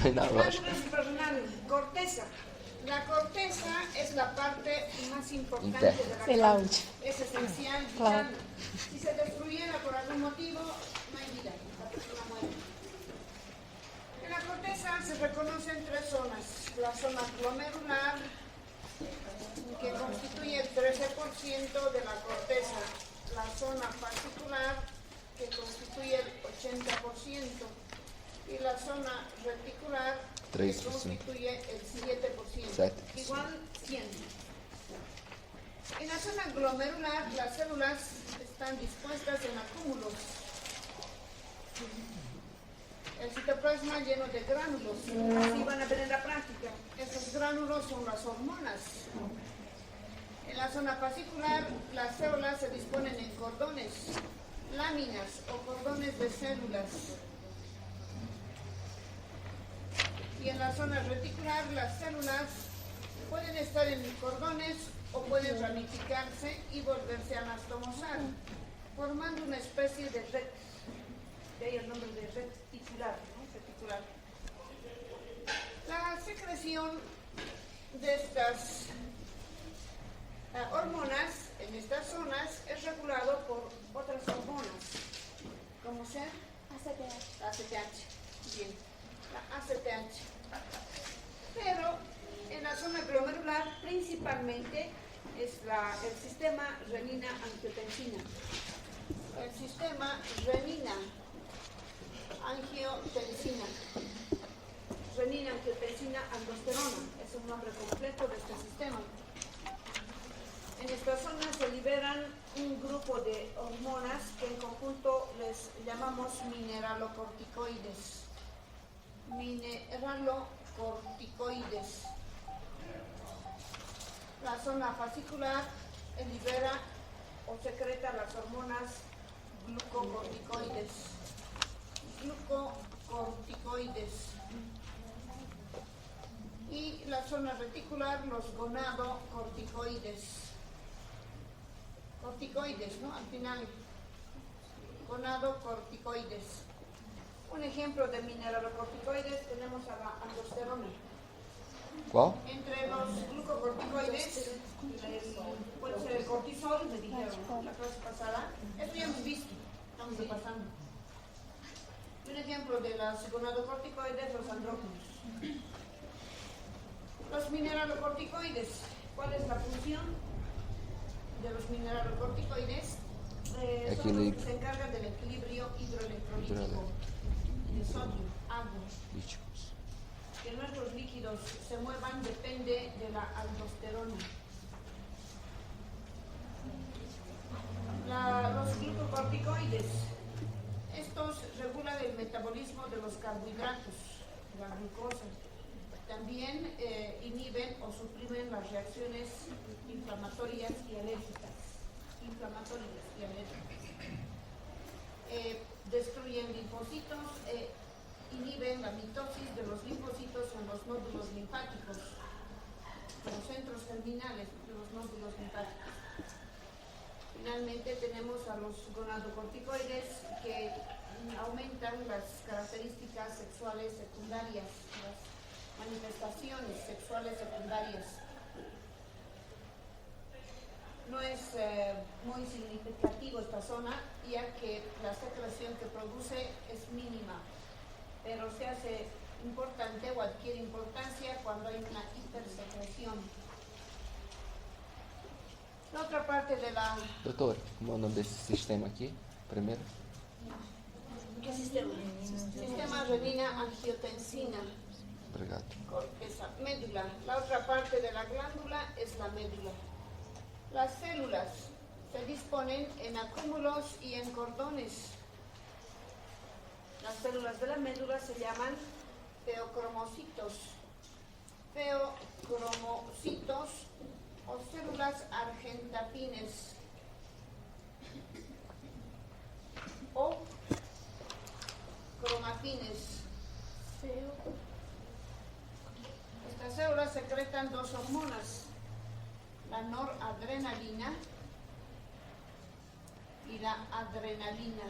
Glándulas suprarrenales, corteza. La corteza es la parte más importante de la glándula. Es esencial, vital. Si se destruyera por algún motivo, no hay vida, la persona muere. En la corteza se reconocen tres zonas. La zona glomerular, que constituye el 13% de la corteza. La zona fascicular, que constituye el 80%. Y la zona reticular, que constituye el 7%. Igual 100. En la zona glomerular, las células están dispuestas en acúmulos. El citoplasma lleno de gránulos. Así van a ver en la práctica. Estos gránulos son las hormonas. En la zona fascicular, las células se disponen en cordones, láminas o cordones de células. Y en la zona reticular, las células pueden estar en cordones o pueden ramificarse y volverse a anastomosar, formando una especie de red. De ahí el nombre de reticular, ¿no? Reticular. La secreción de estas hormonas en estas zonas es regulado por otras hormonas, como ser ACTH. ACTH. Bien, la ACTH. Pero en la zona glomerular principalmente es el sistema renina-angiotensina. El sistema renina-angiotensina. Renina-angiotensina-aldosterona es el nombre completo de este sistema. En esta zona se liberan un grupo de hormonas que en conjunto les llamamos mineralocorticoides. Mineralocorticoides. La zona fascicular libera o secreta las hormonas glucocorticoides. Glucocorticoides. Y la zona reticular, los gonadocorticoides. Corticoides, ¿no? Al final, gonadocorticoides. Un ejemplo de mineralocorticoides tenemos a la aldosterona. ¿Cuál? Entre los glucocorticoides, puede ser el cortisol, me dijeron, ¿no? La clase pasada. Esto ya hemos visto, estamos repasando. Un ejemplo de las gonadocorticoides, los andrógenos. Los mineralocorticoides, ¿cuál es la función de los mineralocorticoides? Son los que se encargan del equilibrio hidroelectrolítico de sodio, agua. Que nuestros líquidos se muevan depende de la aldosterona. Los glucocorticoides, estos regulan el metabolismo de los carbohidratos, la glucosa. También inhiben o suprimen las reacciones inflamatorias y alérgicas. Destruyen linfocitos, inhiben la mitosis de los linfocitos en los nódulos linfáticos, los centros terminales de los nódulos linfáticos. Finalmente tenemos a los gonadocorticoides que aumentan las características sexuales secundarias, las manifestaciones sexuales secundarias. No es muy significativo esta zona, ya que la secreción que produce es mínima, pero se hace importante o adquiere importancia cuando hay una hipersecreción. La otra parte de la... Doutor, como é o nome desse sistema aqui? Primeiro? ¿Qué sistema? Sistema renina-angiotensina. Obrigado. Corteza, médula. La otra parte de la glándula es la médula. Las células se disponen en acúmulos y en cordones. Las células de la médula se llaman feocromocitos. Feocromocitos o células argentapines o cromapines. Estas células secretan dos hormonas, la noradrenalina y la adrenalina.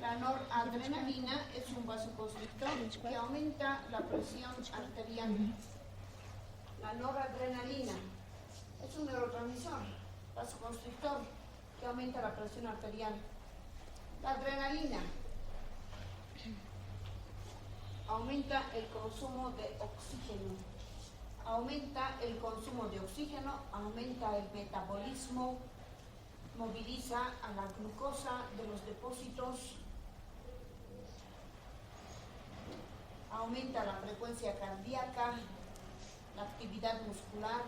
La noradrenalina es un vasoconstrictor que aumenta la presión arterial. La noradrenalina es un neurotransmisor vasoconstrictor que aumenta la presión arterial. La adrenalina aumenta el consumo de oxígeno. Aumenta el consumo de oxígeno, aumenta el metabolismo, moviliza a la glucosa de los depósitos, aumenta la frecuencia cardíaca, la actividad muscular.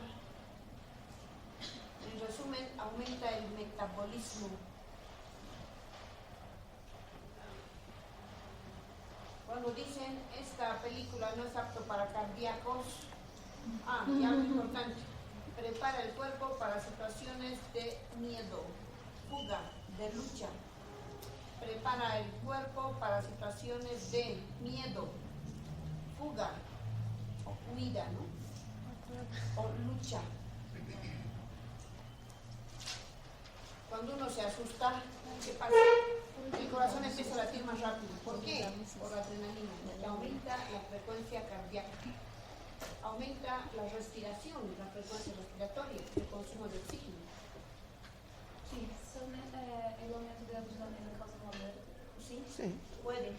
En resumen, aumenta el metabolismo. Cuando dicen esta película no es apto para cardíacos, y algo importante, prepara el cuerpo para situaciones de miedo, fuga, de lucha. Prepara el cuerpo para situaciones de miedo, fuga, o huida, ¿no? O lucha. Cuando uno se asusta, ¿qué pasa? El corazón empieza a latir más rápido. ¿Por qué? Por la adrenalina, que aumenta la frecuencia cardíaca. Aumenta la respiración, la frecuencia respiratoria, el consumo de oxígeno. Sí. ¿El aumento de adrenalina causa mal? Sí, Sí. puede.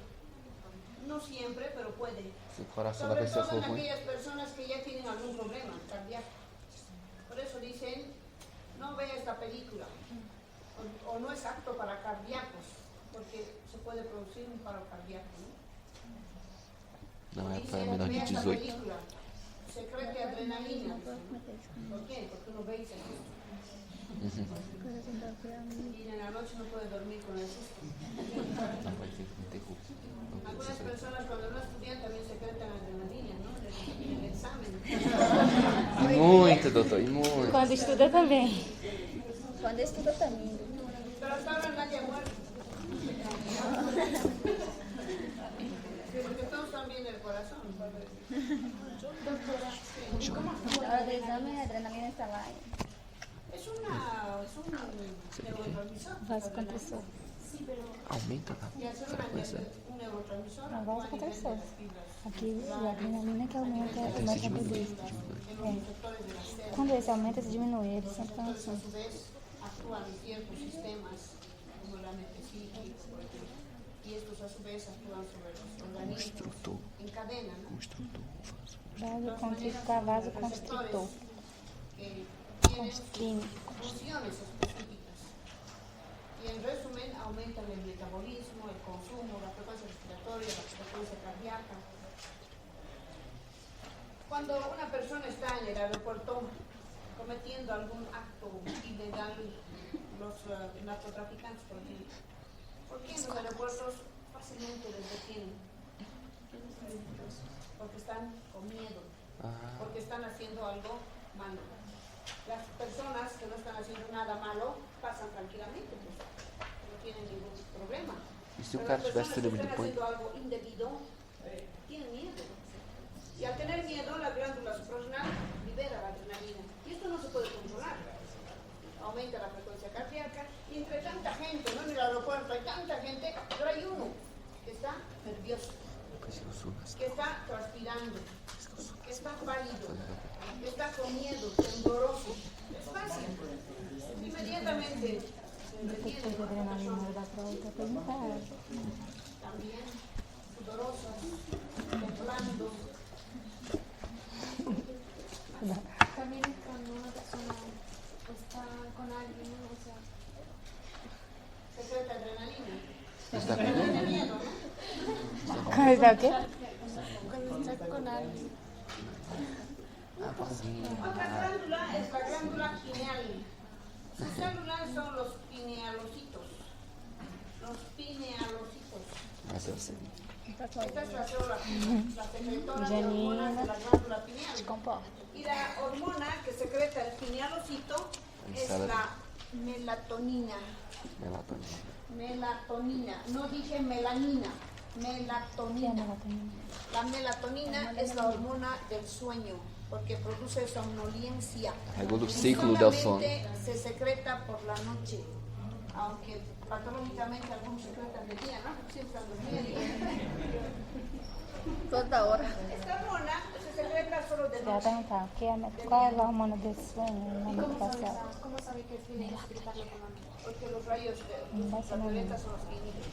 No siempre, pero puede. Se o coração da Sobre pessoa todo for en ruim. aquellas personas que ya tienen algún problema cardíaco. Por eso dicen, no vea esta película. O no es apto para cardíacos, porque se puede producir un paro cardíaco, ¿no? Não é para Dicen, menor de vea esta 18. película, secreto de adrenalina. Dicen, ¿no? ¿Por qué? Porque uno ve y se asusta. Y en la noche no puede dormir con el susto. Não vai ter interrupção. Algunas personas cuando no estudian también secretan adrenalina, ¿no? En el examen. E muito, doutor, e muito. Quando estuda também. Quando estuda também. Pero hasta ahora nadie ha muerto. Porque todos están bien del corazón. Na hora do exame, a adrenalina está lá. Es un neurotransmisor. Vasoconstrictor. Aumenta Y al ser un neurotransmisor, Não, actúa a nivel de vasoconstrictor. las fibras, Aqui, a adrenalina que aumenta o metabolismo. en los receptores de las células. Quando esse aumenta, esse diminui. Eles sempre estão Entonces, a assim. su vez, actúan en ciertos sistemas, como la mente psíquica, por ejemplo. Y estos, a su vez, actúan sobre los organismos en cadena, ¿no? Vasoconstrictor, vasoconstrictor. Que tienen Constríntico. funciones específicas. Y en resumen, aumentan el metabolismo, el consumo, la frecuencia respiratoria, la frecuencia cardíaca. Cuando una persona está en el aeropuerto cometiendo algún acto ilegal, los narcotraficantes, por ejemplo, ¿por qué en los aeropuertos fácilmente les detienen? Porque están con miedo, porque están haciendo algo malo. Las personas que no están haciendo nada malo pasan tranquilamente, pues, no tienen ningún problema. E se o Pero cara las tivesse personas que están depois? haciendo algo indebido tienen miedo. Y al tener miedo, la glándula suprarrenal libera la adrenalina. Y esto no se puede controlar. Aumenta la frecuencia cardíaca. Y entre tanta gente, ¿no? En el aeropuerto hay tanta gente, pero hay uno que está nervioso, que está transpirando, que está pálido, que está con miedo, tembloroso. Es fácil. Inmediatamente se detiene Porque a adrenalina da pra outra perguntar. también sudorosas, temblando. También cuando una persona está con alguien, ¿no? O sea, Secreta adrenalina. Está Pero com tiene miedo, ¿no? Quando está o quê? cuando está con alguien. Otra glándula es la glándula pineal. Sus células son los pinealocitos. Los pinealocitos. Mas eu sei. Esta es la célula, la secretora de Janina. hormonas de la glándula pineal. Se comporta. Y la hormona que secreta el pinealocito es la melatonina. Melatonina. Melatonina. No dije melanina. Que é Melatonina. melatonina? La melatonina es la hormona del sueño porque produce somnolencia. Regula o ciclo del sono. Solamente se secreta por la noche, aunque patológicamente algunos secretan de día, ¿no? Siempre están durmiendo. Toda hora. Esta hormona se secreta solo de Já noche. perguntar, qual é a hormona desse sonho? ¿Y Na cómo sabe, meditação? cómo sabe que tiene que explicarlo con algo? Porque los rayos ultravioletas son los que inhiben.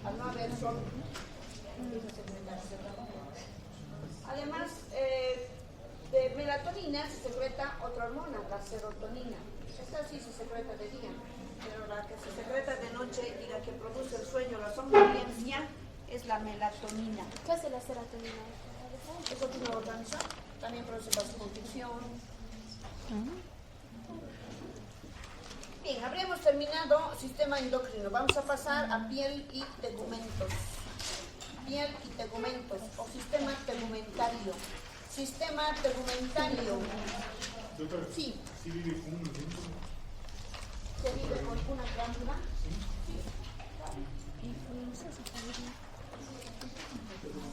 Al no haber sol, empieza a secretarse. Además, de melatonina se secreta otra hormona, la serotonina. Esta sí se secreta de día, pero la que se secreta de noche y la que produce el sueño, la somnolencia, es la melatonina. ¿Qué hace la serotonina? Es otro organismo, también produce vasoconstricción. Bien, habríamos terminado sistema endocrino. Vamos a pasar a piel y tegumentos. Piel y tegumentos, o sistema tegumentario. Sistema tegumentario. Sí. ¿Sí vive con un ejemplo? ¿Se vive con una glándula?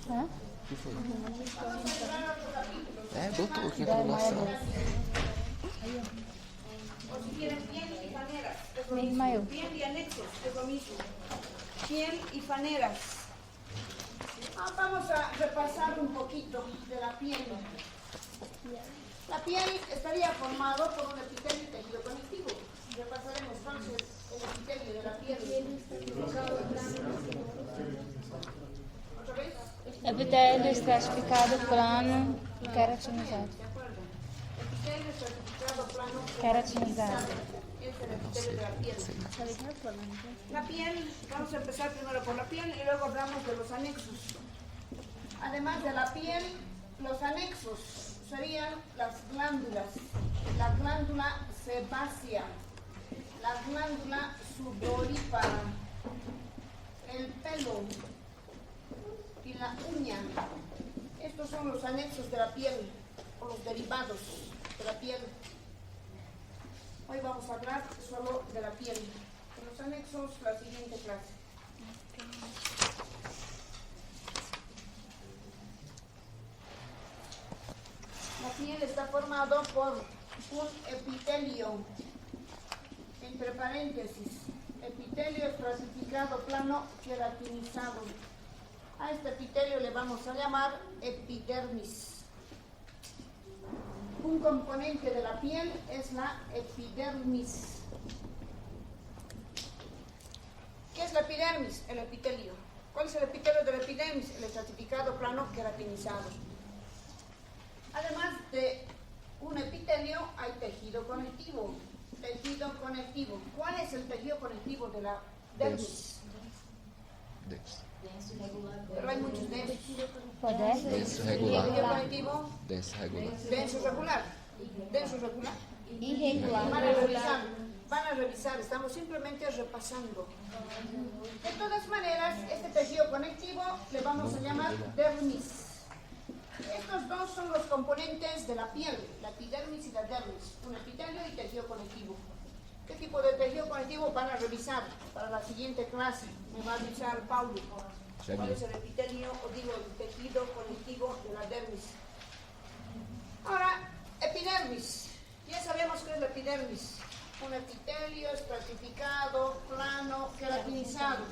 Hã? Que foi? Vamos a entrar a otro capítulo. Botou aqui a informação. O si quieren, piel y faneras. Es lo Misma mismo. yo. Piel y anexos, es lo mismo. Piel y faneras. Vamos a repasar un poquito de la piel. La piel estaría formado por un epitelio y tejido conectivo. Repasaremos entonces el epitelio de la piel. ¿Otra vez? Epitélio estratificado plano queratinizado. ¿De acuerdo? Epitelio estratificado plano Queratinizado. Es el epitelio de la piel. La piel, vamos a empezar primero por la piel y luego hablamos de los anexos. Además de la piel, los anexos serían las glándulas. La glándula sebácea, la glándula sudorípara, el pelo y la uña. Estos son los anexos de la piel, o los derivados de la piel. Hoy vamos a hablar solo de la piel. En los anexos, la siguiente clase. La piel está formado por un epitelio, entre paréntesis, epitelio estratificado plano queratinizado. A este epitelio le vamos a llamar epidermis. Un componente de la piel es la epidermis. ¿Qué es la epidermis? El epitelio. ¿Cuál es el epitelio de la epidermis? El estratificado plano queratinizado. Además de un epitelio, hay tejido conectivo. Tejido conectivo. ¿Cuál es el tejido conectivo de la dermis? Pero hay muchos densos. Poder? Denso Tejido regular. conectivo, Denso regular. denso regular. Denso regular. Irregular. Van a revisar, estamos simplemente repasando. De todas maneras, este tejido conectivo le vamos a llamar dermis. Estos dos son los componentes de la piel, la epidermis y la dermis, un epitelio y tejido conectivo. ¿Qué tipo de tejido conectivo van a revisar para la siguiente clase? Me va a avisar Paulo. ¿Cuál es el epitelio, o digo, el tejido conectivo de la dermis? Ahora, epidermis. Ya sabemos qué es la epidermis. Un epitelio estratificado, plano, queratinizado,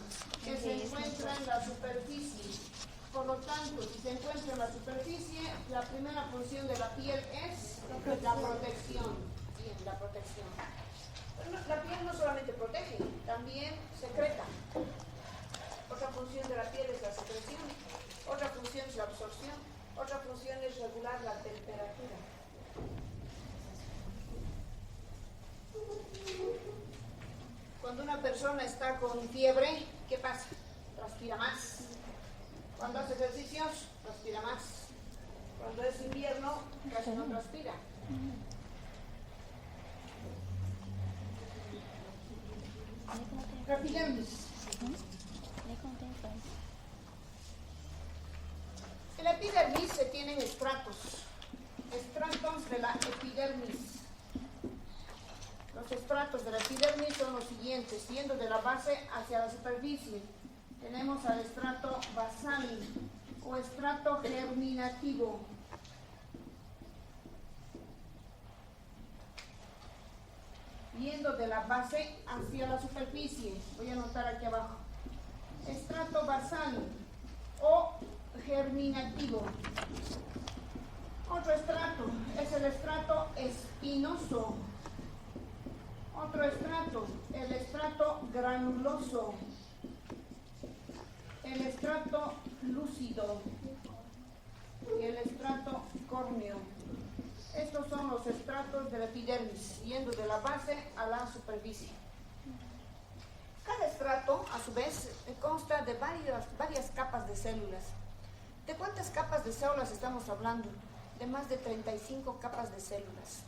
que se encuentra en la superficie. Por lo tanto, si se encuentra en la superficie, la primera función de la piel es la protección. Bien, la protección. Pero la piel no solamente protege, también secreta. Otra función de la piel es la secreción, otra función es la absorción, otra función es regular la temperatura. Cuando una persona está con fiebre, ¿qué pasa? Transpira más. Cuando hace ejercicios, transpira más. Cuando es invierno, casi no transpira. Epidermis. En la epidermis se tienen estratos de la epidermis. Los estratos de la epidermis son los siguientes, yendo de la base hacia la superficie. Tenemos al estrato basal o estrato germinativo. Yendo yendo de la base hacia la superficie. Voy a anotar aquí abajo. Estrato basal o germinativo. Otro estrato es el estrato espinoso. Otro estrato, el estrato granuloso. El estrato lúcido y el estrato córneo. Estos son los estratos de la epidermis, yendo de la base a la superficie. Cada estrato, a su vez, consta de varias capas de células. ¿De cuántas capas de células estamos hablando? De más de 35 capas de células.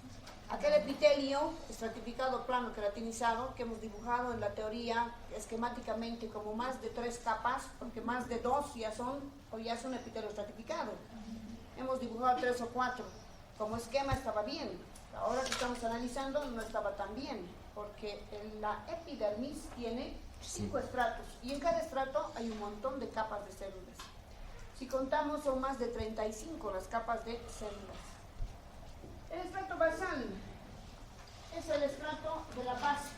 Aquel epitelio estratificado plano queratinizado que hemos dibujado en la teoría esquemáticamente como más de 3 capas, porque más de 2 ya son epitelio estratificado. Hemos dibujado 3 o 4. Como esquema estaba bien. Ahora que estamos analizando no estaba tan bien, porque la epidermis tiene 5 estratos y en cada estrato hay un montón de capas de células. Si contamos son más de 35 las capas de células. El estrato basal es el estrato de la base.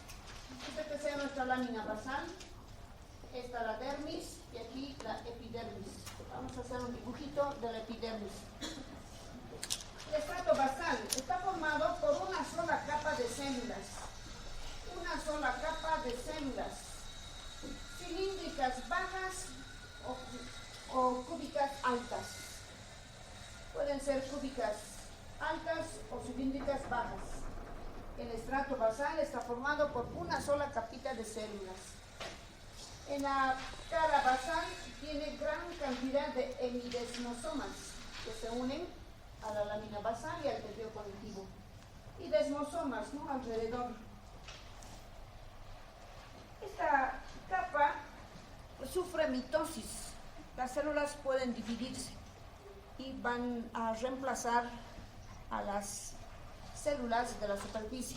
Esta que sea nuestra lámina basal, esta la dermis y aquí la epidermis. Vamos a hacer un dibujito de la epidermis. El estrato basal está formado por una sola capa de células. Una sola capa de células cilíndricas bajas o cúbicas altas. Pueden ser cúbicas altas o cilíndricas bajas. El estrato basal está formado por una sola capita de células. En la cara basal tiene gran cantidad de hemidesmosomas que se unen a la lámina basal y al tejido conectivo. Y desmosomas, ¿no?, alrededor. Esta capa sufre mitosis. Las células pueden dividirse y van a reemplazar a las células de la superficie.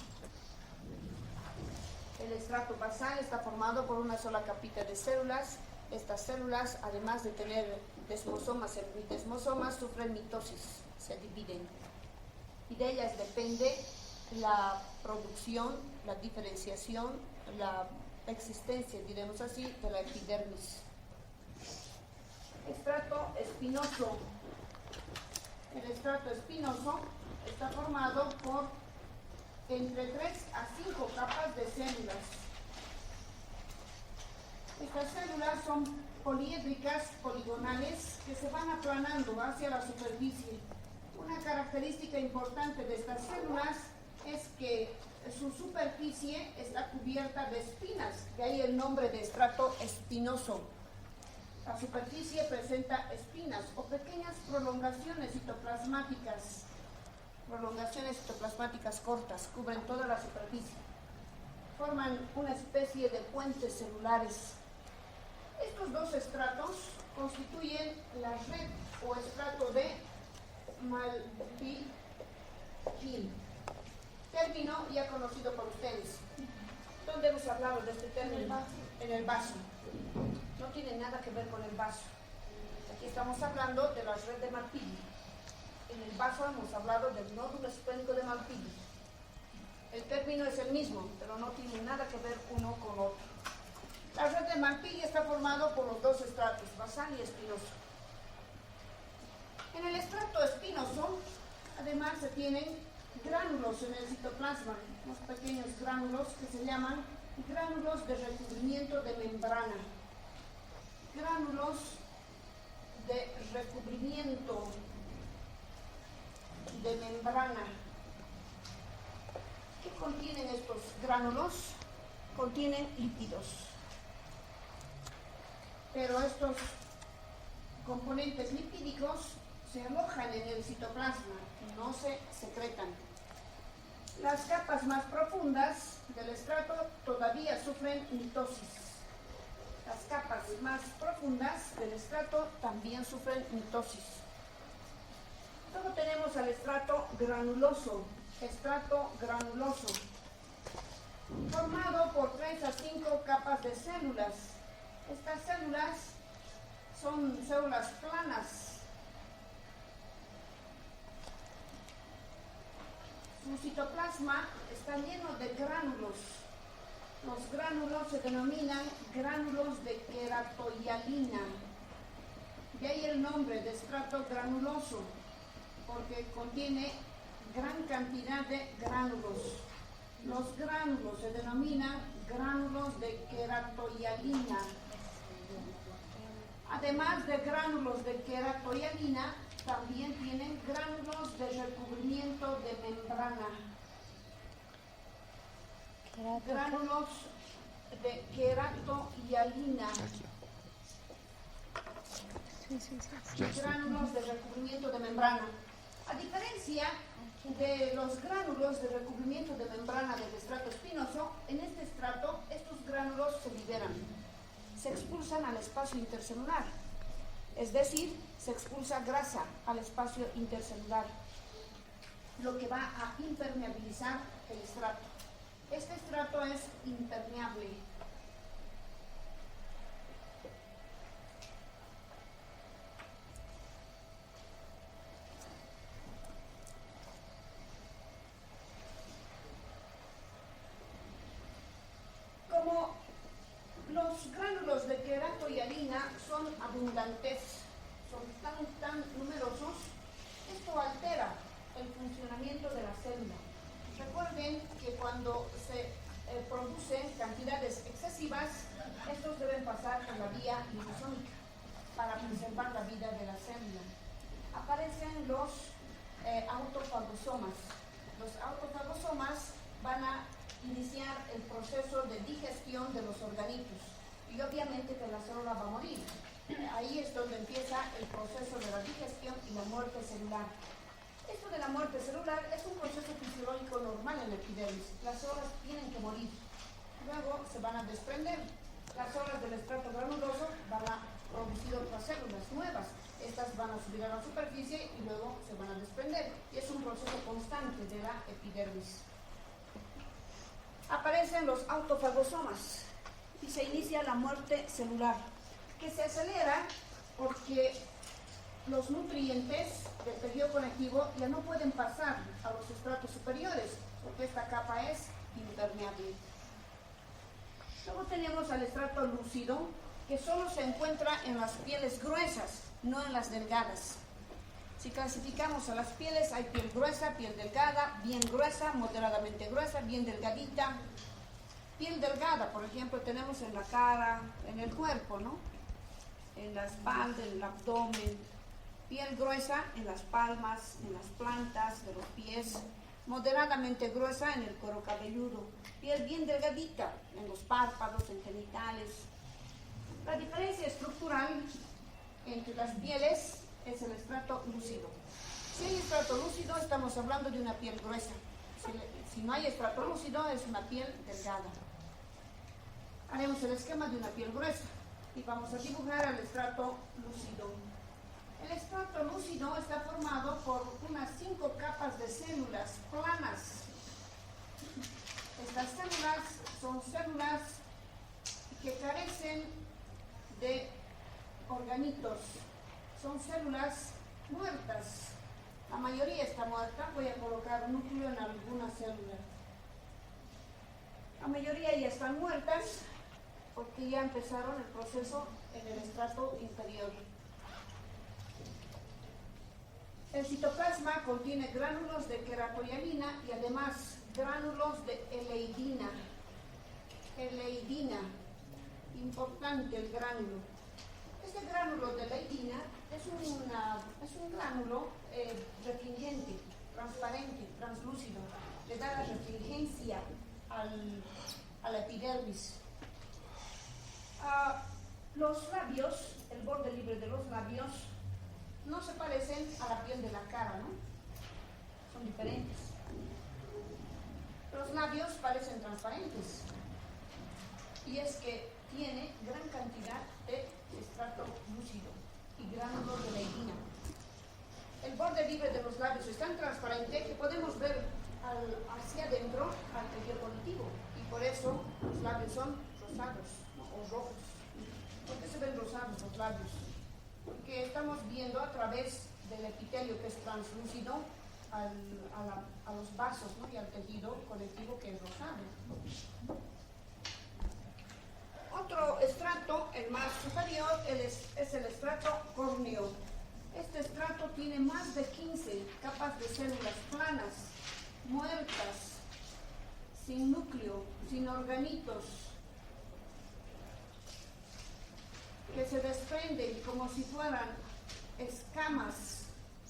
El estrato basal está formado por una sola capita de células. Estas células, además de tener desmosomas y desmosomas, sufren mitosis, se dividen. Y de ellas depende la producción, la diferenciación, la existencia, diremos así, de la epidermis. Estrato espinoso. El estrato espinoso está formado por entre 3 a 5 capas de células. Estas células son poliédricas, poligonales, que se van aplanando hacia la superficie. Una característica importante de estas células es que su superficie está cubierta de espinas, de ahí el nombre de estrato espinoso. La superficie presenta espinas o pequeñas prolongaciones citoplasmáticas. Prolongaciones citoplasmáticas cortas, cubren toda la superficie. Forman una especie de puentes celulares. Estos dos estratos constituyen la red o estrato de Malpighi, término ya conocido por ustedes. ¿Dónde hemos hablado de este término? En el vaso. No tiene nada que ver con el vaso. Aquí estamos hablando de la red de Malpighi. En el vaso hemos hablado del nódulo esplénico de Malpighi. El término es el mismo, pero no tiene nada que ver uno con otro. La red de Malpighi está formado por los dos estratos, basal y espinoso. En el estrato espinoso, además, se tienen gránulos en el citoplasma, unos pequeños gránulos que se llaman gránulos de recubrimiento de membrana. Gránulos de recubrimiento de membrana. ¿Qué contienen estos gránulos? Contienen lípidos. Pero estos componentes lipídicos se alojan en el citoplasma, no se secretan. Las capas más profundas del estrato todavía sufren mitosis. Las capas más profundas del estrato también sufren mitosis. Luego tenemos al estrato granuloso, formado por 3 a 5 capas de células. Estas células son células planas. Su citoplasma está lleno de gránulos. Los gránulos se denominan gránulos de queratohialina. De ahí el nombre de estrato granuloso, porque contiene gran cantidad de gránulos. Los gránulos se denominan gránulos de queratohialina. Además de gránulos de queratohialina, también tienen gránulos de recubrimiento de membrana. Gránulos de queratohialina. Gránulos de recubrimiento de membrana. A diferencia de los gránulos de recubrimiento de membrana del estrato espinoso, en este estrato estos gránulos se liberan, se expulsan al espacio intercelular, es decir, se expulsa grasa al espacio intercelular, lo que va a impermeabilizar el estrato. Este estrato es impermeable. Como los gránulos de queratohialina son abundantes, son tan numerosos, esto altera el funcionamiento de la célula. Recuerden que cuando se producen cantidades excesivas, estos deben pasar por la vía lisosómica para preservar la vida de la célula. Aparecen los autofagosomas. Los autofagosomas van a iniciar el proceso de digestión de los organitos y obviamente que la célula va a morir. Ahí es donde empieza el proceso de la digestión y la muerte celular. Esto de la muerte celular es un proceso fisiológico normal en la epidermis. Las células tienen que morir. Luego se van a desprender. Las células del estrato granuloso van a producir otras células nuevas. Estas van a subir a la superficie y luego se van a desprender. Y es un proceso constante de la epidermis. Aparecen los autofagosomas y se inicia la muerte celular, que se acelera porque los nutrientes del tejido conectivo ya no pueden pasar a los estratos superiores, porque esta capa es impermeable. Luego tenemos al estrato lúcido, que solo se encuentra en las pieles gruesas, no en las delgadas. Si clasificamos a las pieles, hay piel gruesa, piel delgada, bien gruesa, moderadamente gruesa, bien delgadita. Piel delgada, por ejemplo, tenemos en la cara, en el cuerpo, ¿no? En la espalda, en el abdomen. Piel gruesa en las palmas, en las plantas de los pies. Moderadamente gruesa en el cuero cabelludo. Piel bien delgadita en los párpados, en genitales. La diferencia estructural entre las pieles es el estrato lúcido. Si hay estrato lúcido, estamos hablando de una piel gruesa. Si no hay estrato lúcido, es una piel delgada. Haremos el esquema de una piel gruesa y vamos a dibujar el estrato lúcido. El estrato lúcido está formado por unas 5 capas de células planas. Estas células son células que carecen de organitos. Son células muertas. La mayoría está muerta. Voy a colocar núcleo en alguna célula. La mayoría ya están muertas porque ya empezaron el proceso en el estrato inferior. El citoplasma contiene gránulos de queratohialina y además gránulos de eleidina. Eleidina, importante el gránulo. Este gránulo de eleidina es un gránulo refringente, transparente, translúcido. Le da la refringencia a la epidermis. Los labios, el borde libre de los labios, no se parecen a la piel de la cara, ¿no? Son diferentes. Los labios parecen transparentes. Y es que tiene gran cantidad de estrato lúcido y gránulos de eleidina. El borde libre de los labios es tan transparente que podemos ver hacia adentro al tejido conectivo. Y por eso los labios son rosados, ¿no? O rojos. ¿Por qué se ven rosados los labios? Porque estamos viendo a través del epitelio, que es translúcido, a los vasos, ¿no? Y al tejido conectivo que es rosado. Otro estrato, el más superior, es el estrato córneo. Este estrato tiene más de 15 capas de células planas, muertas, sin núcleo, sin organitos, que se desprenden como si fueran escamas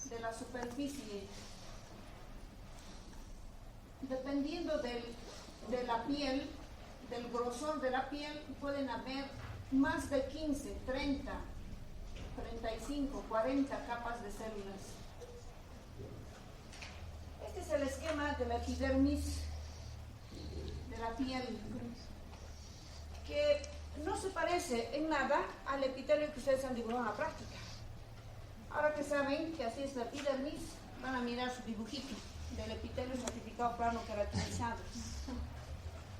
de la superficie. Dependiendo de la piel, del grosor de la piel, pueden haber más de 15, 30, 35, 40 capas de células. Este es el esquema de la epidermis de la piel, que no se parece en nada al epitelio que ustedes han dibujado en la práctica. Ahora que saben que así es la epidermis, van a mirar su dibujito del epitelio certificado plano queratinizado.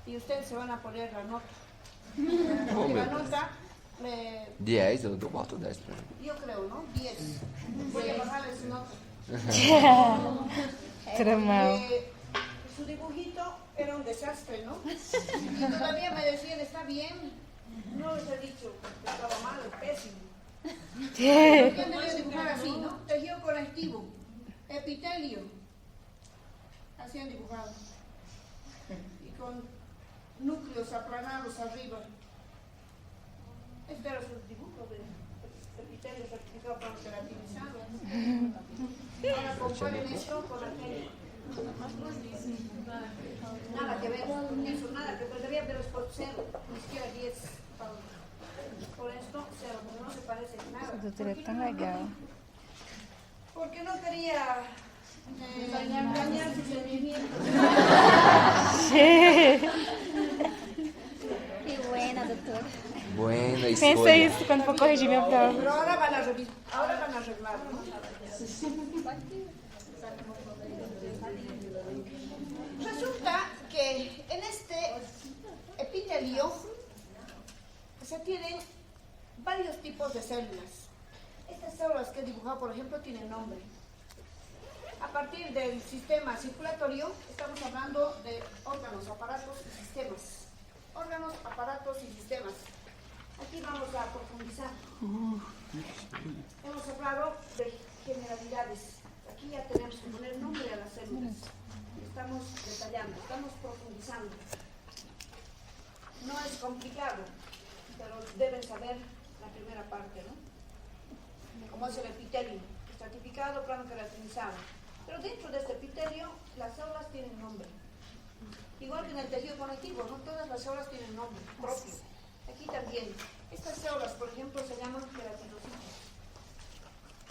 Y ustedes se van a poner la nota. Oh, La meu nota, 10, eu boto 10 pra mim. yo creo, ¿no? 10. Voy a bajarle su nota. Tramao. Su dibujito era un desastre, ¿no? Y todavía me decían, está bien. No les he dicho que estaba mal, es pésimo. ¿Qué han debido dibujar así, no? Tejido conectivo, epitelio. Así han dibujado. Y con núcleos aplanados arriba. Este era su dibujo de epitelio certificado para queratinizado. Ahora comparen esto con aquello. Nada que ver con eso, nada que ver. Debía haber por 0, ni siquiera 10. Por esto, 0, porque no se parece en nada. Doutora, é tão legal. Porque no quería dañar sus sentimientos. Que buena, doutora. Buena Pensa escolha. isso quando for corrigir minha prova. Pero ahora van a arreglar, ¿no? Resulta que en este epitelio se tienen varios tipos de células. Estas células que he dibujado, por ejemplo, tienen nombre. A partir del sistema circulatorio, estamos hablando de órganos, aparatos y sistemas. Órganos, aparatos y sistemas. Aquí vamos a profundizar. Hemos hablado de generalidades. Aquí ya tenemos que poner nombre a las células. Estamos detallando, estamos profundizando. No es complicado, pero deben saber la primera parte, ¿no? Como es el epitelio, estratificado, plano queratinizado. Pero dentro de este epitelio, las células tienen nombre. Igual que en el tejido conectivo, no todas las células tienen nombre propio. Aquí también. Estas células, por ejemplo, se llaman queratinocitos.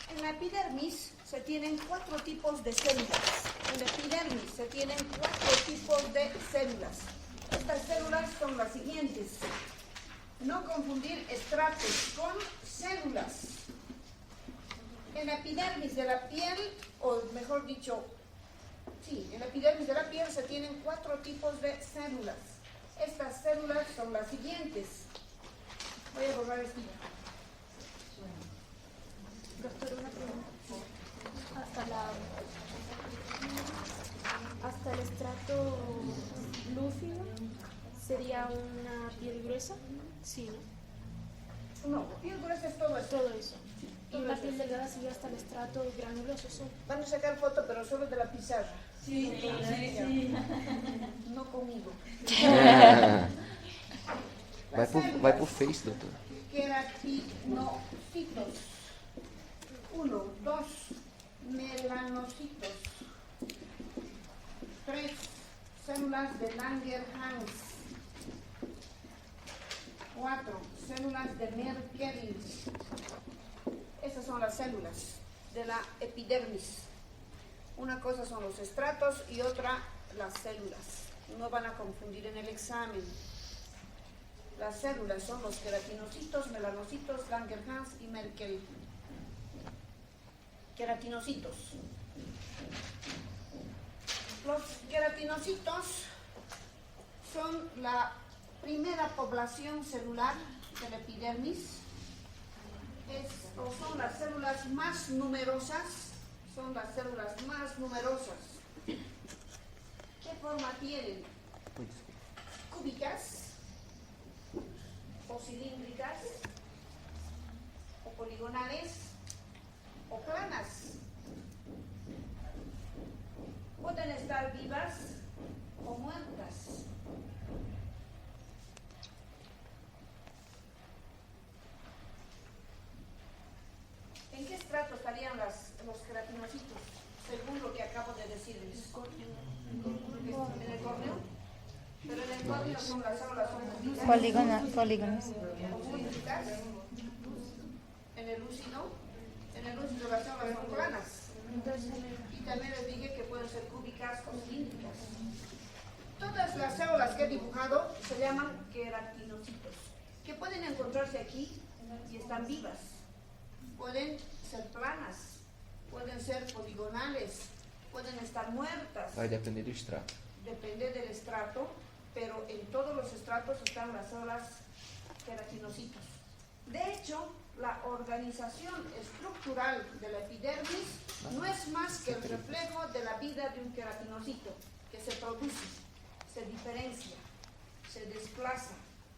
En la epidermis se tienen 4 tipos de células. En la epidermis se tienen 4 tipos de células. Estas células son las siguientes. No confundir estratos con células. En la epidermis de la piel, o mejor dicho, sí, en la epidermis de la piel se tienen 4 tipos de células. Estas células son las siguientes. Voy a borrar esto. Doctor, una pregunta. Hasta el estrato lúcido sería una piel gruesa, sí, ¿no? No, piel gruesa es todo esto. Todo eso. Y una piel delgada sería hasta el estrato granuloso, ¿sí? Van a sacar foto, pero solo de la pizarra. Sí. No conmigo. Vai pro Face, doutor. Queratinocitos. 1, 2, melanocitos. 3, células de Langerhans. 4, células de Merkel. Esas son las células de la epidermis. Una cosa son los estratos y otra las células. No van a confundir en el examen. Las células son los queratinocitos, melanocitos, Langerhans y Merkel. Queratinocitos. Los queratinocitos son la primera población celular de la epidermis. Son las células más numerosas, son las células más numerosas. ¿Qué forma tienen? ¿Cúbicas? ¿O cilíndricas? ¿O poligonales? ¿O planas? Pueden estar vivas o muertas. ¿En qué estrato estarían los queratinocitos? Según lo que acabo de decirles. ¿En el córneo? Pero en el córneo son las células cúbicas. Polígonos. O cilíndricas. En el lúcido las células son planas. Y también les dije que pueden ser cúbicas o cilíndricas. Todas las células que he dibujado se llaman queratinocitos, que pueden encontrarse aquí y están vivas. Pueden ser planas, pueden ser poligonales, pueden estar muertas. Vai depender do extrato. Depende del estrato, pero en todos los estratos están las células queratinocitos. De hecho, la organización estructural de la epidermis no es más que el reflejo de la vida de un queratinocito, que se produce, se diferencia, se desplaza,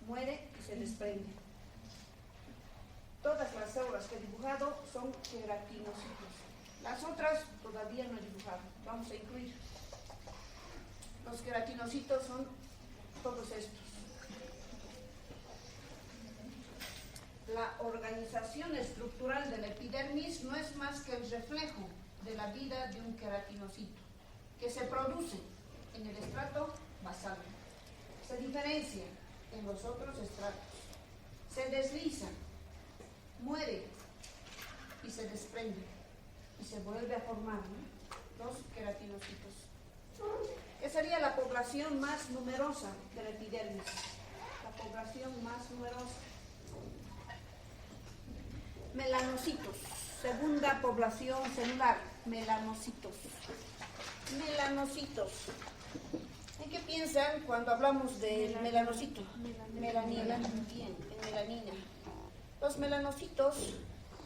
muere y se desprende. Todas las células que he dibujado son queratinocitos. Las otras todavía no he dibujado, vamos a incluir. Los queratinocitos son todos estos. La organización estructural de la epidermis no es más que el reflejo de la vida de un queratinocito, que se produce en el estrato basal, se diferencia en los otros estratos, se desliza, muere y se desprende y se vuelve a formar, ¿no? Los queratinocitos. Esa sería la población más numerosa de la epidermis, la población más numerosa. Melanocitos, segunda población celular, melanocitos. Melanocitos. ¿En qué piensan cuando hablamos del melanocito? Melanina. Bien, en melanina. Los melanocitos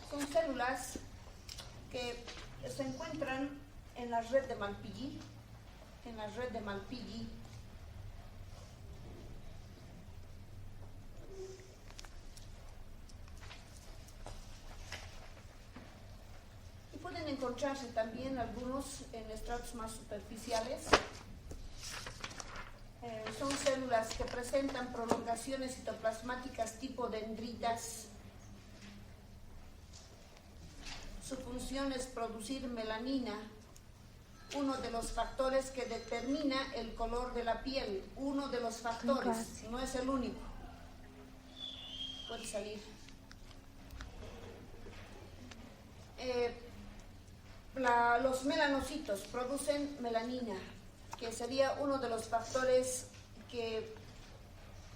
son células que se encuentran en la red de Malpighi. En la red de Malpighi. Pueden encontrarse también algunos en estratos más superficiales. Son células que presentan prolongaciones citoplasmáticas tipo dendritas. Su función es producir melanina, uno de los factores que determina el color de la piel. Uno de los factores, no es el único. Puede salir. Los melanocitos producen melanina, que sería uno de los factores que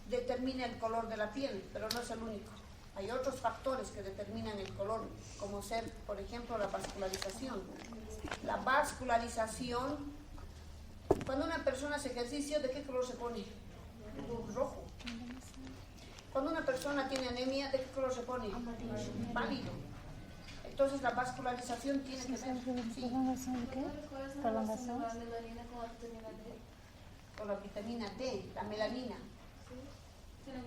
determina el color de la piel, pero no es el único. Hay otros factores que determinan el color, como ser, por ejemplo, la vascularización. La vascularización, cuando una persona hace ejercicio, ¿de qué color se pone? Rojo. Cuando una persona tiene anemia, ¿de qué color se pone? Pálido. Entonces la vascularización tiene que ver. Sí. Prolongación. Con la vitamina D, la melanina. ¿Tiene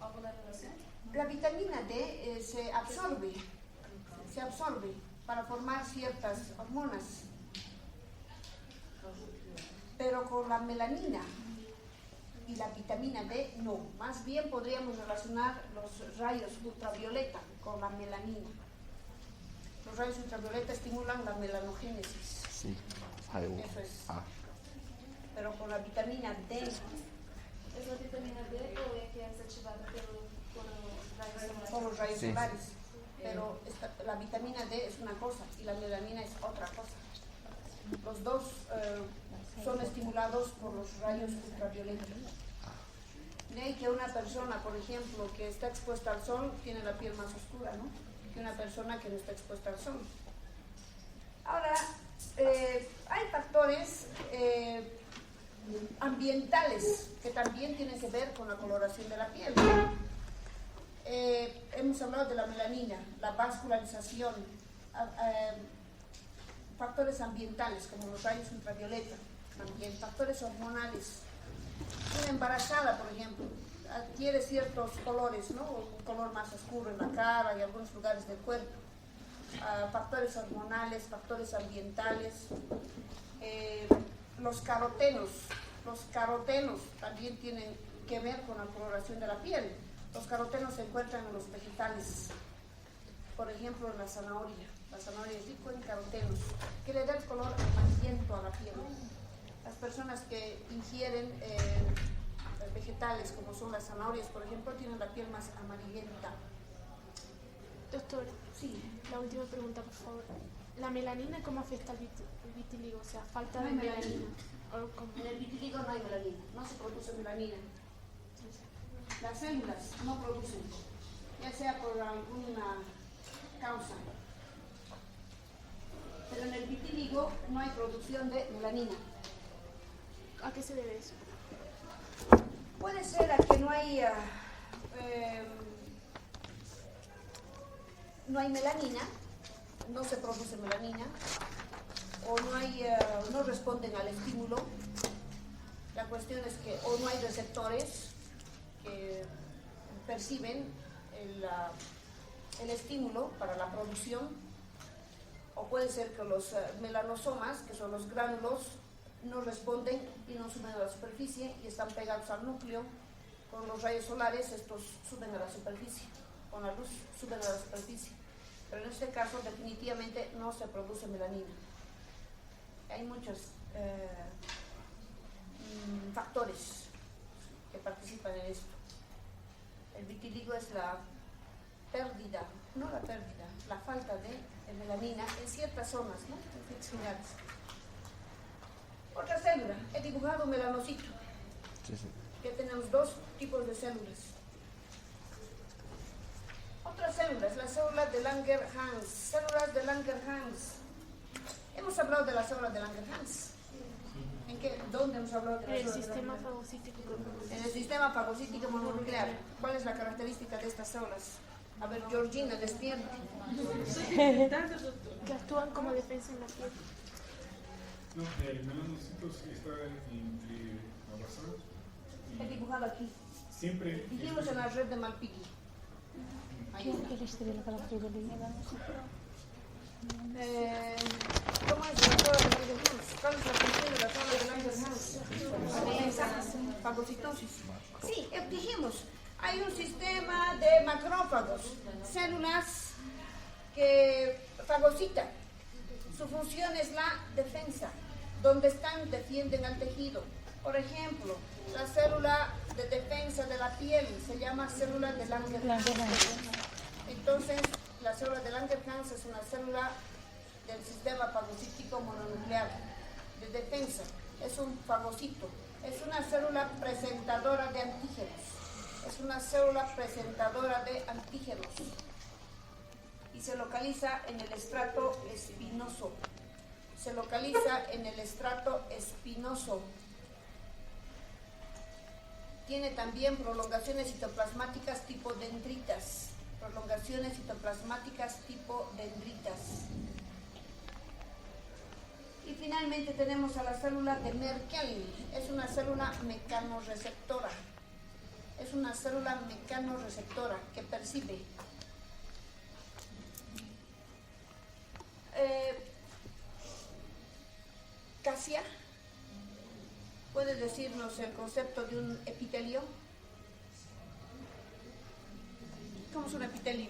alguna relación? La vitamina D se absorbe para formar ciertas hormonas. Pero con la melanina y la vitamina D no. Más bien podríamos relacionar los rayos ultravioleta con la melanina. Los rayos ultravioleta estimulan la melanogénesis. Sí. Eso es. Pero con la vitamina D. ¿Es la vitamina D o es que es activada por los rayos solares? Por los rayos Sí. solares. Pero la vitamina D es una cosa y la melanina es otra cosa. Los dos son estimulados por los rayos ultravioleta. De ahí que una persona, por ejemplo, que está expuesta al sol, tiene la piel más oscura, ¿no? Que una persona que no está expuesta al sol. Ahora, hay factores ambientales que también tienen que ver con la coloración de la piel. Hemos hablado de la melanina, la vascularización. factores ambientales como los rayos ultravioleta, también factores hormonales. Una embarazada, por ejemplo, adquiere ciertos colores, ¿no? Un color más oscuro en la cara y algunos lugares del cuerpo. Factores hormonales, factores ambientales. Los carotenos también tienen que ver con la coloración de la piel. Los carotenos se encuentran en los vegetales, por ejemplo en la zanahoria. La zanahoria es rico en carotenos, que le da el color amarillento a la piel. Las personas que ingieren vegetales, como son las zanahorias, por ejemplo, tienen la piel más amarillenta. Doctora, Sí. la última pregunta, por favor. ¿La melanina cómo afecta al vitiligo? O sea, falta No de hay melanina. En el vitiligo no hay melanina, no se produce melanina. Las células no producen, ya sea por alguna causa. Pero en el vitiligo no hay producción de melanina. ¿A qué se debe eso? Puede ser a que no hay melanina, no se produce melanina, o no responden al estímulo. La cuestión es que o no hay receptores que perciben el estímulo para la producción, o puede ser que los melanosomas, que son los gránulos, no responden y no suben a la superficie y están pegados al núcleo. Con los rayos solares estos suben a la superficie, con la luz suben a la superficie. Pero en este caso definitivamente no se produce melanina. Hay muchos factores que participan en esto. El vitiligo es la pérdida, no la pérdida, la falta de melanina en ciertas zonas, ¿no? En ciertos lugares. Otra célula, he dibujado un melanocito. Sí, sí. Que tenemos dos tipos de células. Otras células, las células de Langerhans. Células de Langerhans. Hemos hablado de las células de Langerhans. ¿Dónde hemos hablado de las El células de sistema Langerhans? fagocítico. En el sistema fagocítico mononuclear. ¿Cuál es la característica de estas células? A ver, Georgina, despierta. Que actúan como defensa en la piel. No, el melanocito está entre abrazados. He dibujado aquí. Siempre. Dijimos en la red de Malpiqui. Ahí está. ¿Qué les tiene la característica? ¿Cómo es la célula de Langerhans? ¿Cuál es la función de la célula de Langerhans? Defensa, fagocitosis. Sí, dijimos, hay un sistema de macrófagos, células que fagocitan. Su función es la defensa. Donde están, defienden al tejido. Por ejemplo, la célula de defensa de la piel se llama célula de Langerhans. Entonces, la célula de Langerhans es una célula del sistema fagocítico mononuclear de defensa. Es un fagocito. Es una célula presentadora de antígenos. Es una célula presentadora de antígenos. Y se localiza en el estrato espinoso. Se localiza en el estrato espinoso. Tiene también prolongaciones citoplasmáticas tipo dendritas. Prolongaciones citoplasmáticas tipo dendritas. Y finalmente tenemos a la célula de Merkel. Es una célula mecanorreceptora. Es una célula mecanorreceptora que percibe. Casia, ¿puedes decirnos el concepto de un epitelio? ¿Cómo es un epitelio?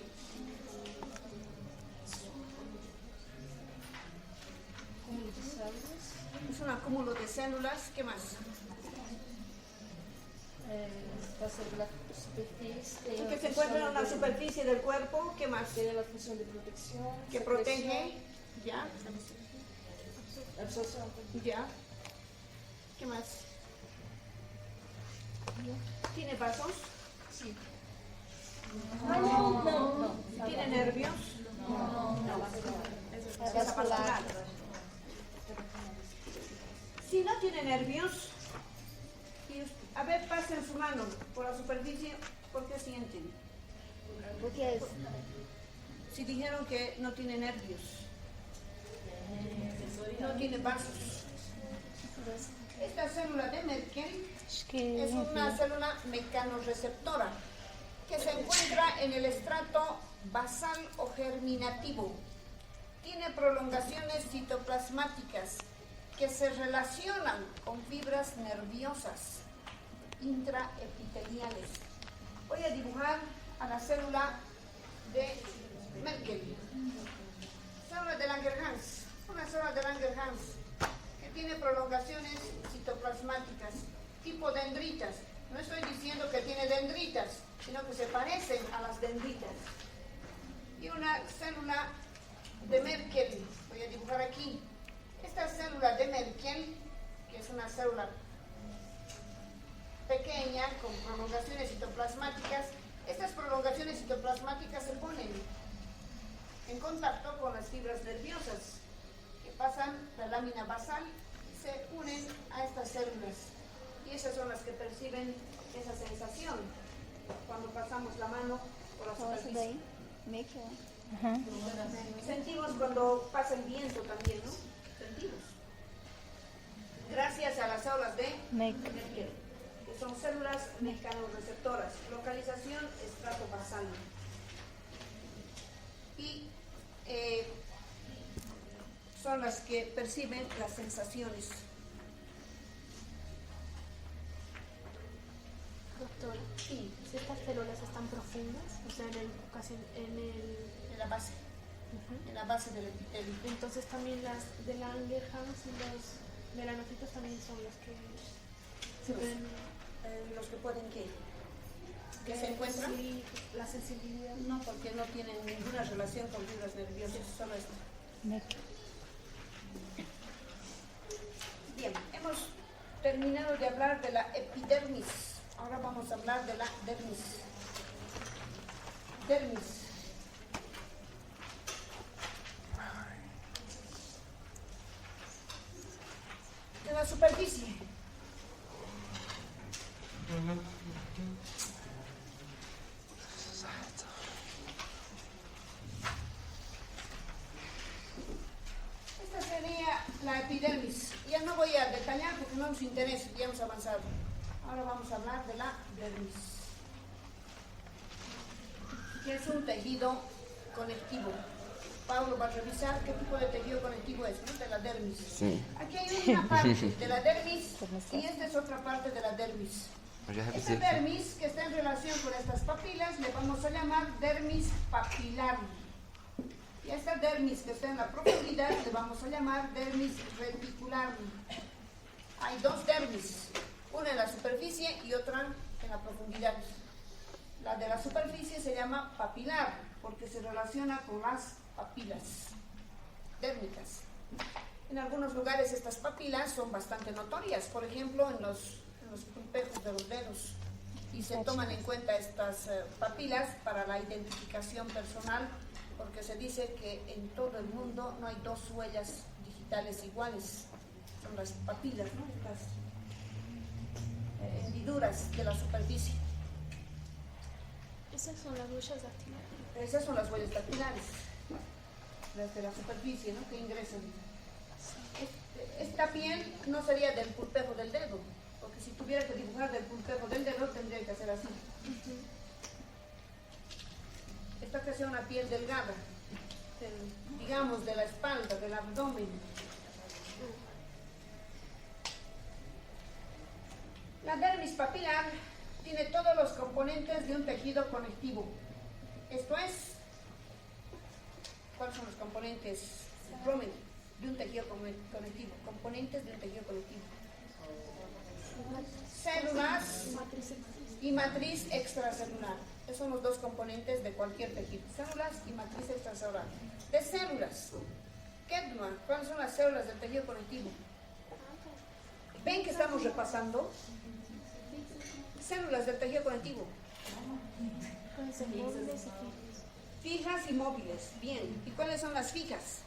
Es un acúmulo de células. ¿Qué más? La célula superficie. Que se encuentra en la superficie del cuerpo. ¿Qué más? Tiene la función de protección. Que protege. Ya. Absorción. Ya. ¿Qué más? ¿Tiene vasos? Sí. No. ¿Tiene nervios? No. Es vascular. Si no tiene nervios, a ver, pasen su mano por la superficie, ¿por qué sienten? Porque es. Si dijeron que no tiene nervios. no tiene vasos. Esta célula de Merkel Acho que es una célula mecanorreceptora que se encuentra en el estrato basal o germinativo. Tiene prolongaciones citoplasmáticas que se relacionan con fibras nerviosas intraepiteliales. Voy a dibujar a la célula de Merkel. Célula de Langerhans, una célula de Langerhans que tiene prolongaciones citoplasmáticas tipo dendritas. No estoy diciendo que tiene dendritas, sino que se parecen a las dendritas. Y una célula de Merkel, voy a dibujar aquí. Esta célula de Merkel, que es una célula pequeña con prolongaciones citoplasmáticas, estas prolongaciones citoplasmáticas se ponen en contacto con las fibras nerviosas que pasan la lámina basal y se unen a estas células. Y esas son las que perciben esa sensación cuando pasamos la mano por la superficie. Sentimos cuando pasa el viento también, ¿no? Sentimos. Gracias a las células de Merkel, que son células mecanorreceptoras. Localización estrato basal. Y son las que perciben las sensaciones. Doctora, Sí, si estas células están profundas, o sea, en la base. En la base del epitelio. entonces también las de Langerhans y los melanocitos también son los que se ven. Los que pueden que se encuentran. Sí, la sensibilidad. No, porque no tienen ninguna relación con fibras nerviosas, solo esto. Bien, hemos terminado de hablar de la epidermis. Ahora vamos a hablar de la dermis. Dermis. De la superficie. Esta sería la epidermis. Ya no voy a detallar porque no nos interesa, ya hemos avanzado. Ahora vamos a hablar de la dermis, que es un tejido conectivo. Pablo va a revisar qué tipo de tejido conectivo es, ¿no? De la dermis. Sí. Aquí hay una parte de la dermis y esta es otra parte de la dermis. Eu já Esta revisei. dermis que está en relación con estas papilas le vamos a llamar dermis papilar. Y a esta dermis que está en la profundidad le vamos a llamar dermis reticular. Hay dos dermis, una en la superficie y otra en la profundidad. La de la superficie se llama papilar porque se relaciona con las papilas dérmicas. En algunos lugares estas papilas son bastante notorias, por ejemplo en los pulpejos de los dedos, y se toman en cuenta estas papilas para la identificación personal, porque se dice que en todo el mundo no hay dos huellas digitales iguales, son las papilas, ¿no? Estas hendiduras de la superficie. Esas son las huellas dactilares. Esas son las huellas dactilares, las de la superficie, ¿no? Que ingresan. Esta piel no sería del pulpejo del dedo, porque si tuviera que dibujar del pulpejo del dedo tendría que hacer así. Esta que sea una piel delgada, digamos de la espalda, del abdomen. La dermis papilar tiene todos los componentes de un tejido conectivo. Esto es, ¿cuáles son los componentes de un tejido conectivo? Componentes de un tejido conectivo. Células y matriz extracelular. Esos son los dos componentes de cualquier tejido. Células y matriz extracelular. De células. Kedma, ¿cuáles son las células del tejido conectivo? ¿Ven que estamos repasando? Células del tejido conectivo. Pueden ser móviles y fijas. Fijas y móviles. Bien. ¿Y cuáles son las fijas?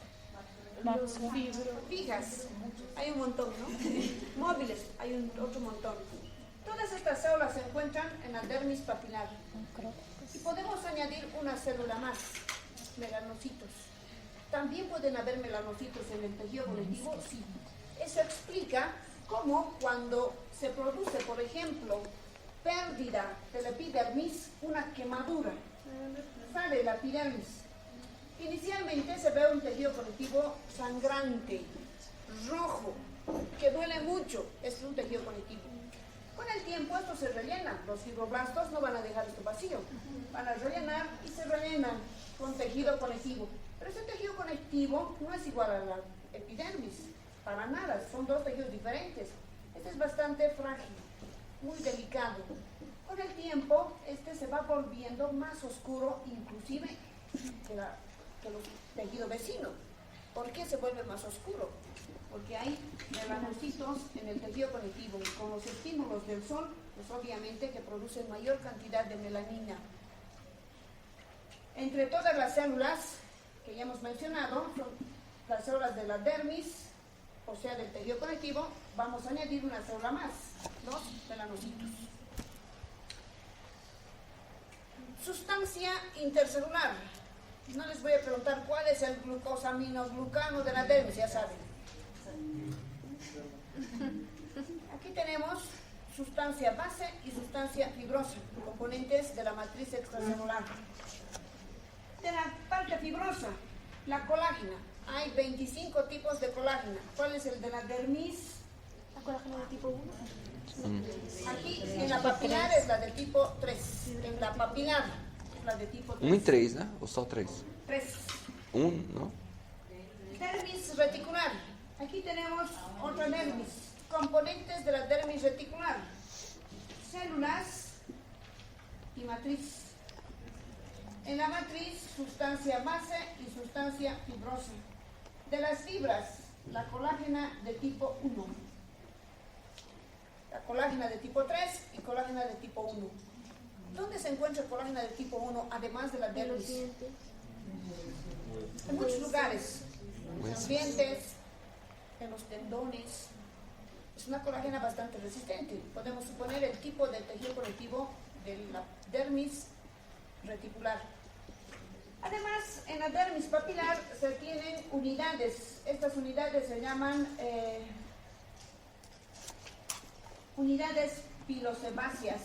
Los fibros. Fijas, hay un montón, ¿no? Móviles, hay otro montón. Todas estas células se encuentran en la dermis papilar. Y podemos añadir una célula más, melanocitos. ¿También pueden haber melanocitos en el tejido conectivo? Sí. Eso explica cómo cuando se produce, por ejemplo, pérdida de la epidermis, una quemadura, sale la epidermis. Inicialmente se ve un tejido conectivo sangrante, rojo, que duele mucho. Es un tejido conectivo. Con el tiempo esto se rellena. Los fibroblastos no van a dejar esto vacío. Van a rellenar y se rellenan con tejido conectivo. Pero ese tejido conectivo no es igual a la epidermis. Para nada. Son dos tejidos diferentes. Este es bastante frágil, muy delicado. Con el tiempo, este se va volviendo más oscuro, inclusive que el tejido vecino. ¿Por qué se vuelve más oscuro? Porque hay melanocitos en el tejido conectivo y con los estímulos del sol, pues obviamente que producen mayor cantidad de melanina. Entre todas las células que ya hemos mencionado, son las células de la dermis, o sea del tejido conectivo, vamos a añadir una célula más, los melanocitos. Sustancia intercelular. No les voy a preguntar cuál es el glucosaminoglucano de la dermis, ya saben. Aquí tenemos sustancia base y sustancia fibrosa, componentes de la matriz extracelular. De la parte fibrosa, la colágena. Hay 25 tipos de colágena. ¿Cuál es el de la dermis? ¿La colágena de tipo 1? Aquí en la papilar es la de tipo 3. En la papilar es la de tipo 3. 1 e 3, né? Ou só 3? 3. 1, não? Dermis reticular. Aquí tenemos otra dermis. Componentes de la dermis reticular. Células y matriz. En la matriz, sustancia base y sustancia fibrosa. De las fibras, la colágena de tipo 1. La colágena de tipo 3 y colágena de tipo 1. ¿Dónde se encuentra colágena de tipo 1, además de la dermis? En muchos lugares. En los dientes, en los tendones. Es una colágena bastante resistente. Podemos suponer el tipo de tejido conectivo de la dermis reticular. Además, en la dermis papilar se tienen unidades. Estas unidades se llaman unidades pilosebáceas.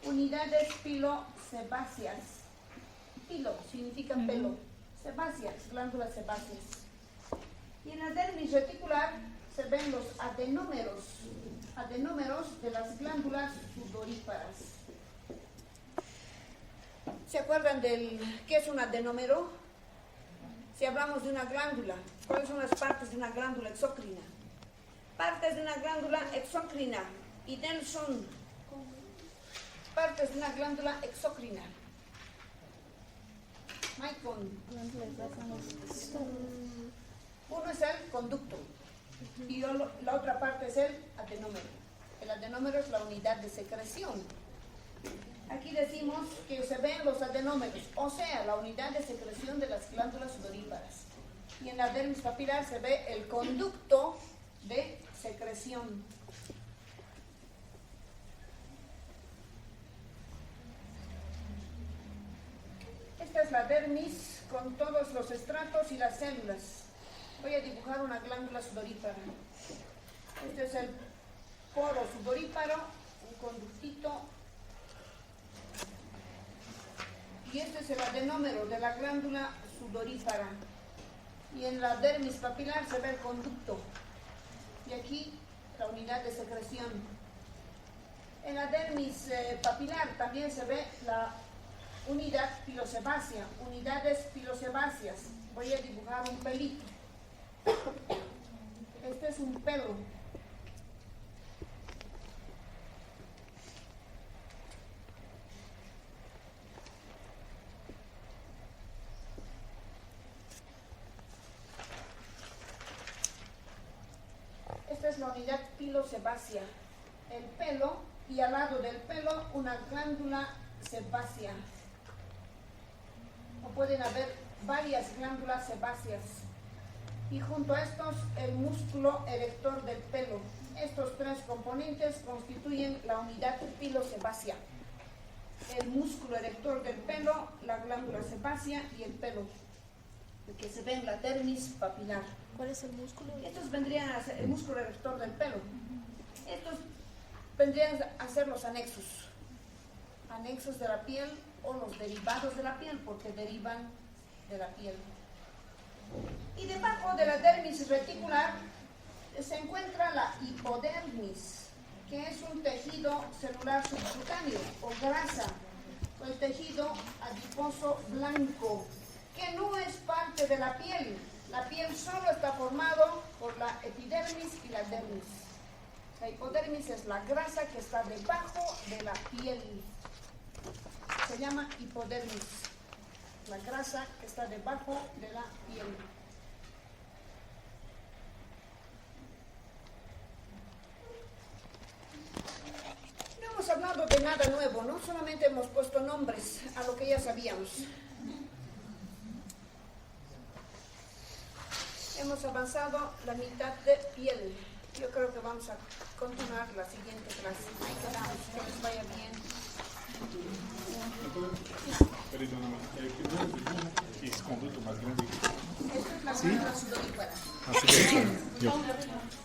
Unidades pilosebáceas. Pilo significa pelo. Sebáceas, glándulas sebáceas. Y en la dermis reticular se ven los adenómeros de las glándulas sudoríparas. ¿Se acuerdan del qué es un adenómero? Si hablamos de una glándula, ¿cuáles son las partes de una glándula exócrina? Partes de una glándula exócrina. Y son partes de una glándula exócrina. Maicon. Uno es el conducto y la otra parte es el adenómero. El adenómero es la unidad de secreción. Aquí decimos que se ven los adenómeros, o sea, la unidad de secreción de las glándulas sudoríparas. Y en la dermis papilar se ve el conducto de secreción. Esta es la dermis con todos los estratos y las células. Voy a dibujar una glándula sudorípara. Este es el poro sudoríparo, un conductito. Y este es el adenómero de la glándula sudorípara. Y en la dermis papilar se ve el conducto. Y aquí la unidad de secreción. En la dermis papilar también se ve la unidad pilosebácea, unidades pilosebáceas. Voy a dibujar un pelito. Este es un pelo. Esta es la unidad pilosebácea. El pelo, y al lado del pelo una glándula sebácea. O pueden haber varias glándulas sebáceas. Y junto a estos, el músculo erector del pelo. Estos tres componentes constituyen la unidad pilosebácea. El músculo erector del pelo, la glándula sebácea y el pelo. que se ve en la dermis papilar. ¿Cuál es el músculo? Estos vendrían a ser el músculo erector del pelo. Estos vendrían a ser los anexos. Anexos de la piel o los derivados de la piel, porque derivan de la piel. Y debajo de la dermis reticular se encuentra la hipodermis, que es un tejido celular subcutáneo o grasa, o el tejido adiposo blanco, que no es parte de la piel. La piel solo está formado por la epidermis y la dermis. La hipodermis es la grasa que está debajo de la piel. Se llama hipodermis, la grasa que está debajo de la piel. No hemos hablado de nada nuevo, ¿no? Solamente hemos puesto nombres a lo que ya sabíamos. Hemos avanzado la mitad de piel. Yo creo que vamos a continuar la siguiente clase. Ahí quedamos, que les vaya bien. Perdóname, primero de esse conduto mais grande. Esta es la glándula sudorípara. Ah, sim.